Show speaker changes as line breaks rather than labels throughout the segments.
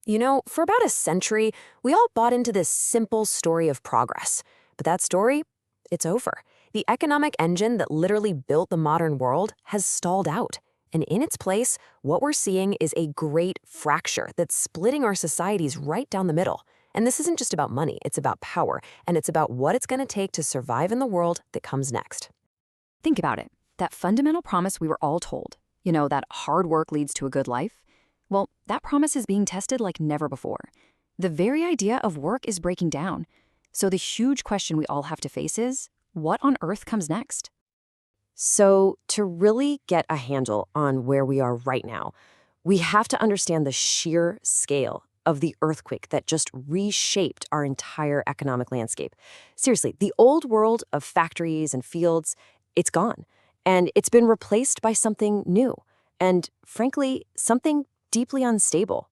For about a century, we all bought into this simple story of progress. But that story, it's over. The economic engine that literally built the modern world has stalled out. And in its place, what we're seeing is a great fracture that's splitting our societies right down the middle. And this isn't just about money, it's about power, and it's about what it's going to take to survive in the world that comes next.
Think about it. That fundamental promise we were all told, that hard work leads to a good life. Well, that promise is being tested like never before. The very idea of work is breaking down. So the huge question we all have to face is, what on earth comes next?
So, to really get a handle on where we are right now, we have to understand the sheer scale of the earthquake that just reshaped our entire economic landscape. Seriously, the old world of factories and fields, it's gone. And it's been replaced by something new. And frankly, something deeply unstable.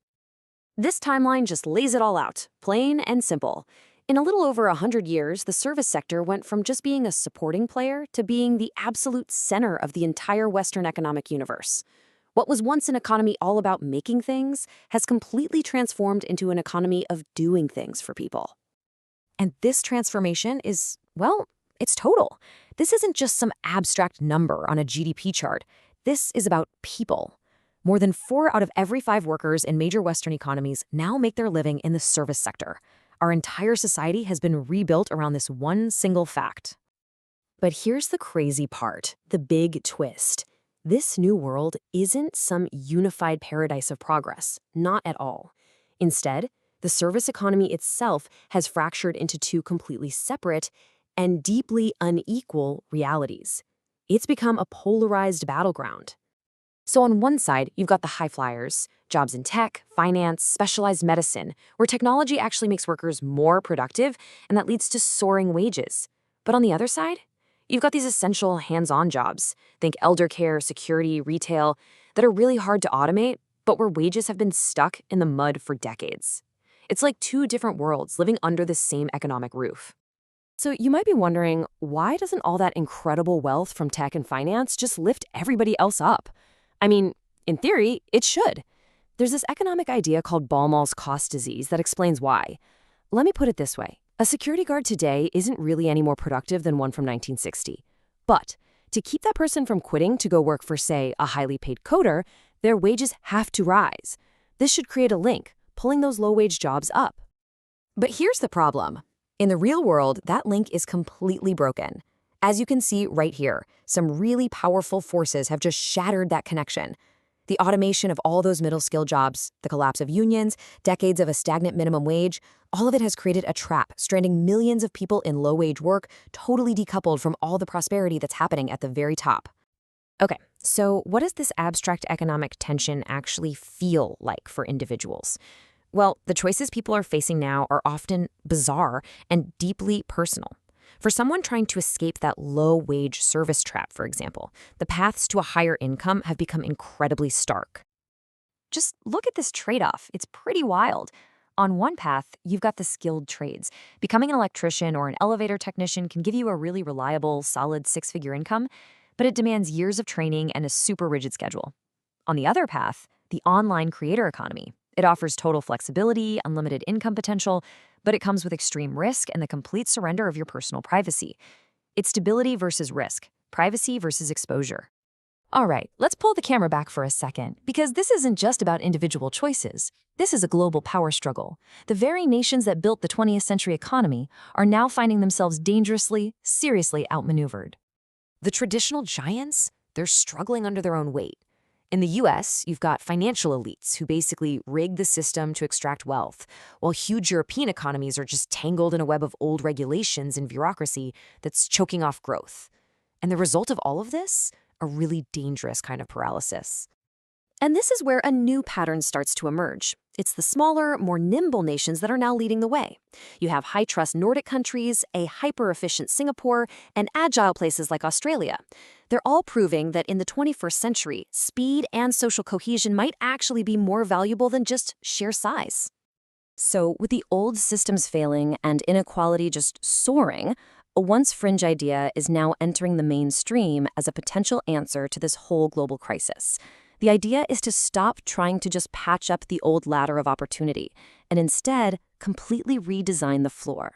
This timeline just lays it all out, plain and simple. In a little over 100 years, the service sector went from just being a supporting player to being the absolute center of the entire Western economic universe. What was once an economy all about making things has completely transformed into an economy of doing things for people. And this transformation is, well, it's total. This isn't just some abstract number on a GDP chart. This is about people. More than 4 out of every 5 workers in major Western economies now make their living in the service sector. Our entire society has been rebuilt around this one single fact. But here's the crazy part, the big twist. This new world isn't some unified paradise of progress, not at all. Instead, the service economy itself has fractured into 2 completely separate and deeply unequal realities. It's become a polarized battleground. So on one side, you've got the high flyers, jobs in tech, finance, specialized medicine, where technology actually makes workers more productive, and that leads to soaring wages. But on the other side, you've got these essential hands-on jobs, think elder care, security, retail, that are really hard to automate, but where wages have been stuck in the mud for decades. It's like 2 different worlds living under the same economic roof. So you might be wondering, why doesn't all that incredible wealth from tech and finance just lift everybody else up? I mean, in theory, it should. There's this economic idea called Baumol's cost disease that explains why. Let me put it this way. A security guard today isn't really any more productive than one from 1960. But to keep that person from quitting to go work for, say, a highly paid coder, their wages have to rise. This should create a link, pulling those low-wage jobs up. But here's the problem. In the real world, that link is completely broken. As you can see right here, some really powerful forces have just shattered that connection. The automation of all those middle-skill jobs, the collapse of unions, decades of a stagnant minimum wage, all of it has created a trap, stranding millions of people in low-wage work, totally decoupled from all the prosperity that's happening at the very top. Okay, so what does this abstract economic tension actually feel like for individuals? Well, the choices people are facing now are often bizarre and deeply personal. For someone trying to escape that low-wage service trap, for example, the paths to a higher income have become incredibly stark. Just look at this trade-off. It's pretty wild. On one path, you've got the skilled trades. Becoming an electrician or an elevator technician can give you a really reliable, solid 6-figure income, but it demands years of training and a super rigid schedule. On the other path, the online creator economy. It offers total flexibility, unlimited income potential, but it comes with extreme risk and the complete surrender of your personal privacy. It's stability versus risk, privacy versus exposure. All right, let's pull the camera back for a second, because this isn't just about individual choices. This is a global power struggle. The very nations that built the 20th century economy are now finding themselves dangerously, seriously outmaneuvered. The traditional giants, they're struggling under their own weight. In the US, you've got financial elites who basically rig the system to extract wealth, while huge European economies are just tangled in a web of old regulations and bureaucracy that's choking off growth. And the result of all of this? A really dangerous kind of paralysis. And this is where a new pattern starts to emerge. It's the smaller, more nimble nations that are now leading the way. You have high-trust Nordic countries, a hyper-efficient Singapore, and agile places like Australia. They're all proving that in the 21st century, speed and social cohesion might actually be more valuable than just sheer size. So, with the old systems failing and inequality just soaring, a once fringe idea is now entering the mainstream as a potential answer to this whole global crisis. The idea is to stop trying to just patch up the old ladder of opportunity and instead completely redesign the floor.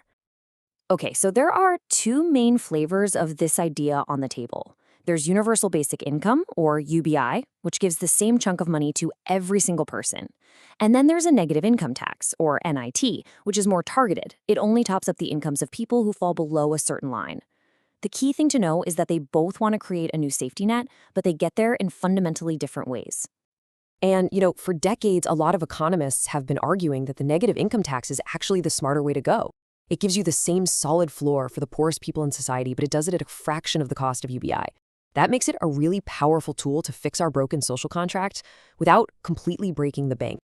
Okay, so there are two main flavors of this idea on the table. There's universal basic income, or UBI, which gives the same chunk of money to every single person. And then there's a negative income tax, or NIT, which is more targeted. It only tops up the incomes of people who fall below a certain line. The key thing to know is that they both want to create a new safety net, but they get there in fundamentally different ways. And, for decades, a lot of economists have been arguing that the negative income tax is actually the smarter way to go. It gives you the same solid floor for the poorest people in society, but it does it at a fraction of the cost of UBI. That makes it a really powerful tool to fix our broken social contract without completely breaking the bank.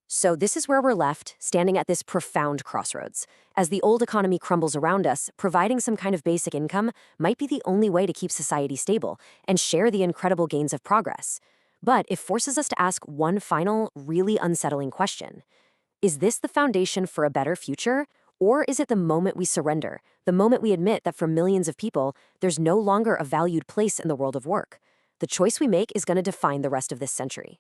So this is where we're left, standing at this profound crossroads. As the old economy crumbles around us, providing some kind of basic income might be the only way to keep society stable and share the incredible gains of progress. But it forces us to ask one final, really unsettling question. Is this the foundation for a better future? Or is it the moment we surrender, the moment we admit that for millions of people, there's no longer a valued place in the world of work? The choice we make is going to define the rest of this century.